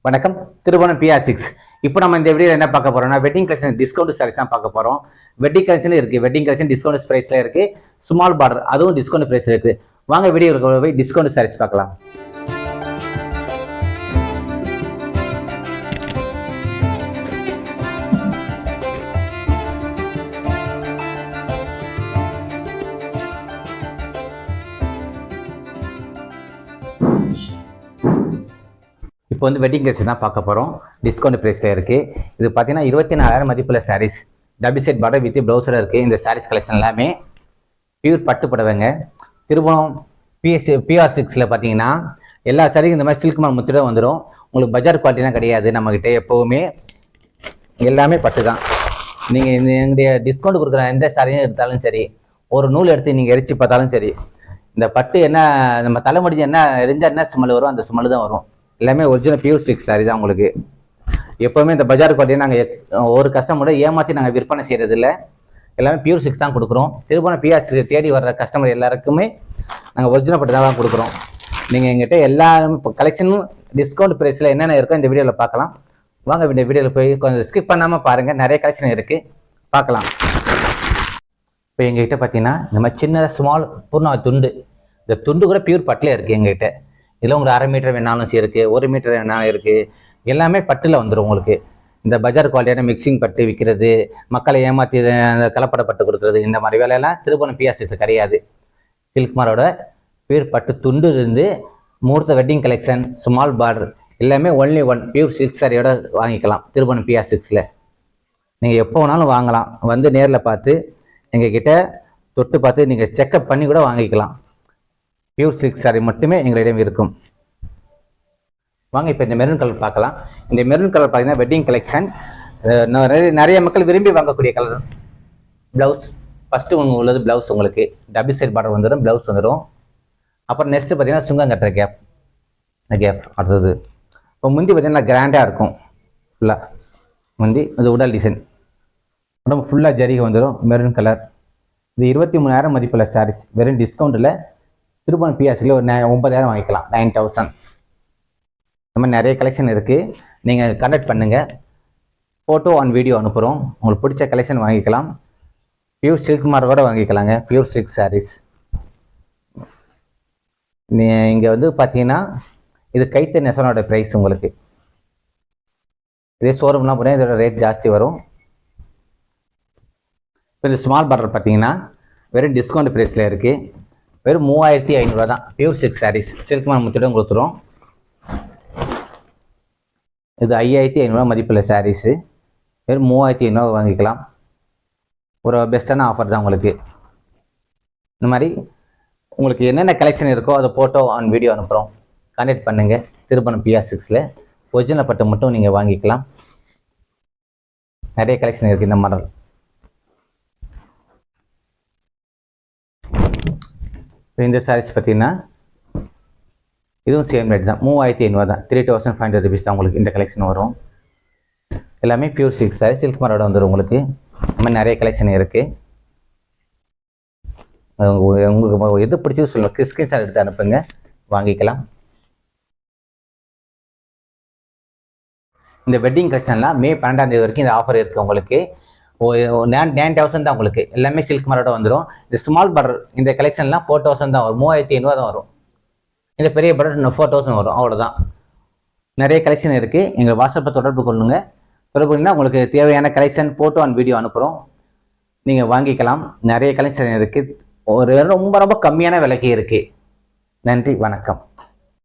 வணக்கம். திருவோணம் PR6. இப்போ நம்ம இந்த வீடியோ என்ன பார்க்க போறோம்னா வெட்டிங் கலெக்ஷன் டிஸ்கவுண்ட் சாரீஸ் தான் பார்க்க போறோம். வெட்டிங் கலெக்ஷன் இருக்கு, வெட்டிங் கலெக்ஷன் டிஸ்கவுண்ட் பிரைஸ்ல இருக்கு, ஸ்மால் பார்டர் அதுவும் டிஸ்கவுண்ட் பிரைஸ்ல இருக்கு. வாங்க வீடியோ போய் டிஸ்கவுண்ட் சாரீஸ் பார்க்கலாம். இப்போ வந்து வெட்டிங் கலெக்ஷன் தான் பார்க்க போகிறோம். டிஸ்கவுண்ட் ப்ரைஸில் இருக்குது. இது பார்த்தீங்கன்னா 24,000 மதிப்புள்ள sarees. Double set border with ப்ளவுஸோட இருக்குது. இந்த சாரீஸ் கலெக்ஷன் எல்லாமே பியூர் பட்டு புடவைங்க. திருவோணம் PR6ல் பார்த்தீங்கன்னா எல்லா சாரிக்கும் இந்த மாதிரி சில்க் மால் முத்திட வந்துடும். உங்களுக்கு பஜார் குவாலிட்டிலாம் கிடையாது. நம்மக்கிட்ட எப்போவுமே எல்லாமே பட்டு தான். நீங்கள் எங்களுடைய டிஸ்கவுண்ட் கொடுக்குற எந்த சாரியும் எடுத்தாலும் சரி, ஒரு நூல் எடுத்து நீங்கள் எரிச்சு பார்த்தாலும் சரி, இந்த பட்டு என்ன நம்ம தலை முடிஞ்சு என்ன எரிஞ்சால் என்ன ஸ்மெல் வரும், அந்த ஸ்மெல் தான் வரும். எல்லாமே ஒரிஜினல் PR6 சாரி தான் உங்களுக்கு. எப்போவுமே இந்த பஜார் குவாலிட்டி நாங்கள் ஒரு கஸ்டமரோட ஏமாற்றி நாங்கள் விற்பனை செய்கிறது இல்லை. எல்லாமே PR6 தான் கொடுக்குறோம். திருவோணம் PR6 தேடி வர்ற கஸ்டமர் எல்லாருக்குமே நாங்கள் ஒரிஜினல் பட்டு தான் கொடுக்குறோம். நீங்கள் எங்கிட்ட எல்லா கலெக்ஷனும் டிஸ்கவுண்ட் ப்ரைஸில் என்னென்ன இருக்கோ இந்த வீடியோவில் பார்க்கலாம். வாங்க இந்த வீடியோவில் போய் கொஞ்சம் ஸ்கிப் பண்ணாமல் பாருங்கள். நிறைய கலெக்ஷன் இருக்குது, பார்க்கலாம். இப்போ எங்ககிட்ட பார்த்தீங்கன்னா இந்த மாதிரி சின்ன ஸ்மால் பூர்ணா துண்டு, இந்த துண்டு கூட பியூர் பட்டில் இருக்குது எங்ககிட்ட. இதில் உங்களுக்கு 1/2 மீட்டர் வேணாலும் இருக்குது, 1 மீட்டர் வேணாலும் இருக்குது. எல்லாமே பட்டில் வந்துடும் உங்களுக்கு. இந்த பஜார் குவாலிட்டியான மிக்சிங் பட்டு விற்கிறது, மக்களை ஏமாற்றி அந்த கலப்பட பட்டு கொடுக்குறது, இந்த மாதிரி வேலையெல்லாம் திருவோணம் PR6 கிடையாது. சில்க் மாரோட பியூர் பட்டு துண்டு இருந்து முகூர்த்த வெட்டிங் கலெக்ஷன், ஸ்மால் பார்டர் எல்லாமே ஒன்லி ஒன் பியூர் சில்க் சாரியோட வாங்கிக்கலாம். திருவோணம் PR6ல் நீங்கள் எப்போ வேணாலும் வாங்கலாம். வந்து நேரில் பார்த்து எங்ககிட்ட தொட்டு பார்த்து நீங்கள் செக்கப் பண்ணி கூட வாங்கிக்கலாம். பியூர் சில்க் சாரி மட்டுமே எங்களிடம் இருக்கும். வாங்க இப்போ இந்த மெரூன் கலர் பார்க்கலாம். இந்த மெரூன் கலர் பார்த்தீங்கன்னா வெட்டிங் கலெக்ஷன், நிறைய மக்கள் விரும்பி வாங்கக்கூடிய கலர். ப்ளவுஸ் ஃபஸ்ட்டு உள்ளது ப்ளவுஸ் உங்களுக்கு டபுள் சைட் பார்டர் வந்துடும், ப்ளவுஸ் வந்துடும். அப்புறம் நெக்ஸ்ட்டு பார்த்தீங்கன்னா சுங்கம் கட்டுற கேப் அடுத்தது. இப்போ முந்தி பார்த்தீங்கன்னா கிராண்டாக இருக்கும். ஃபுல்லாக முந்தி அது உடல் டிசைன், உடம்பு ஃபுல்லாக ஜரிகை வந்துடும். Maroon colour. இது 23,000 மதிப்புள்ள சாரீஸ். வெறும் டிஸ்கவுண்ட்டில் திருவோணம் PR6ல் ஒரு 9,000 வாங்கிக்கலாம், 9,000. இந்த மாதிரி நிறைய கலெக்ஷன் இருக்குது. நீங்கள் கண்டக்ட் பண்ணுங்கள், ஃபோட்டோ ஆன் வீடியோ அனுப்புகிறோம். உங்களுக்கு பிடிச்ச கலெக்ஷன் வாங்கிக்கலாம். பியூர் சில்க் மார்க்கோட வாங்கிக்கலாங்க. Pure silk sarees. இங்கே வந்து பார்த்தீங்கன்னா இது கைத்த நெசனோட ப்ரைஸ் உங்களுக்கு. இதே ஷோரூம்லாம் போனால் இதோட ரேட் ஜாஸ்தி வரும். இப்போ இந்த ஸ்மால் பார்டர் பார்த்தீங்கன்னா வெறும் டிஸ்கவுண்ட் ப்ரைஸில் இருக்குது. வெறும் 3,500 தான். Pure silk sarees silk mall முத்திடம் கொடுத்துரும். இது 5,500 மதிப்புள்ள சாரீஸு. வெறும் 3,500 வாங்கிக்கலாம். ஒரு பெஸ்ட்டான ஆஃபர் தான் உங்களுக்கு. இந்த மாதிரி உங்களுக்கு என்னென்ன கலெக்ஷன் இருக்கோ அதை ஃபோட்டோ ஆன் வீடியோ அனுப்புகிறோம். கான்டாக்ட் பண்ணுங்கள். திருவோணம் PR6ல் ஒரிஜினல் பட்டு மட்டும் நீங்கள் வாங்கிக்கலாம். நிறைய கலெக்ஷன் இருக்குது இந்த மாடல். இந்த சாரீஸ் பார்த்தீங்கன்னா இதுவும் சேம் ரேட் தான், 3,500 தான். 3,500 rupees தான் உங்களுக்கு இந்த கலெக்ஷன் வரும். எல்லாமே பியூர் சில்க் சாரீ, சில்க் மாரோட வந்துடும் உங்களுக்கு. இந்த மாதிரி நிறைய கலெக்ஷன் இருக்குது. உங்களுக்கு எது பிடிச்சது சொல்லுங்கள், ஸ்கிரீன்ஷாட் எடுத்து அனுப்புங்க, வாங்கிக்கலாம். இந்த வெட்டிங் கலெக்ஷன்லாம் மே 12ஆம் தேதி வரைக்கும் இந்த ஆஃபர் இருக்குது உங்களுக்கு. 9,000 தான் உங்களுக்கு. எல்லாமே சில்க் மாரோட வந்துடும். இந்த ஸ்மால் பார்டர் இந்த கலெக்ஷன்லாம் 4,000 தான் வரும், 3,500 தான் வரும். இந்த பெரிய பார்டர் 4,000 வரும், அவ்வளோதான். நிறைய கலெக்ஷன் இருக்குது. எங்கள் வாட்ஸ்அப்பில் தொடர்பு கொள்ளுங்க. தொடர்பு கொள்ளுங்கன்னா உங்களுக்கு தேவையான கலெக்ஷன் ஃபோட்டோ அண்ட் வீடியோ அனுப்புகிறோம். நீங்கள் வாங்கிக்கலாம். நிறைய கலெக்ஷன் இருக்குது. ரொம்ப ரொம்ப கம்மியான விலைக்கு இருக்குது. நன்றி, வணக்கம்.